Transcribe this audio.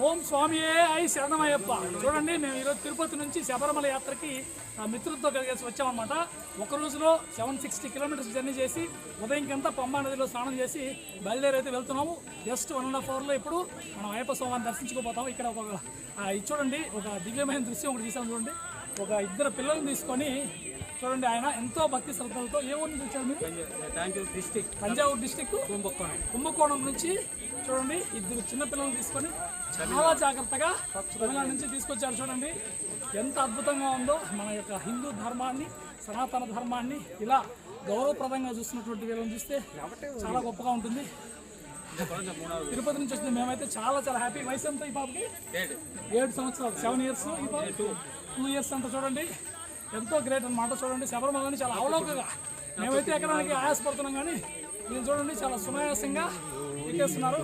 ఓం స్వామియే ఐ శరణమయ్యప్ప. చూడండి, మేము ఈరోజు తిరుపతి నుంచి శబరిమల యాత్రకి మిత్రులతో కలిసి వచ్చామన్నమాట. ఒక రోజులో 760 కిలోమీటర్స్ జర్నీ చేసి ఉదయంకంతా పంబా నదిలో స్నానం చేసి బయలుదేరి అయితే వెళ్తున్నాము. జస్ట్ 1.5 అవర్లో ఇప్పుడు మనం అయ్యప్ప స్వామిని దర్శించుకోపోతాము. ఇక్కడ ఇది చూడండి, ఒక దివ్యమైన దృశ్యం ఒకటి తీసాము. చూడండి, ఒక 2 పిల్లల్ని తీసుకొని చూడండి, ఆయన ఎంతో భక్తి శ్రద్ధలతో. ఏ ఊరు నుంచి వచ్చారు మీరు? తంజావూరు డిస్టిక్ కుంభకోణం నుంచి. చూడండి, 2 చిన్న పిల్లల్ని తీసుకొని చాలా జాగ్రత్తగా తమిళనాడు నుంచి తీసుకొచ్చారు. చూడండి ఎంత అద్భుతంగా ఉందో. మన యొక్క హిందూ ధర్మాన్ని, సనాతన ధర్మాన్ని ఇలా గౌరవప్రదంగా చూస్తున్నటువంటి వీళ్ళని చూస్తే చాలా గొప్పగా ఉంటుంది. తిరుపతి నుంచి వచ్చింది. మేమైతే చాలా చాలా హ్యాపీ. వయసు ఎంత ఈ పాపకి? 7 సంవత్సరాలు, 7 ఇయర్స్. ఈ పాప 2 ఇయర్స్ అంట. చూడండి ఎంతో గ్రేట్ అనమాట. చూడండి, శబరిమలని చాలా అవలోకగా మేమైతే ఎక్కడానికి ఆయాసపడుతున్నాం, కానీ మీరు చూడండి చాలా సునాయాసంగా ఎక్కేస్తున్నారు.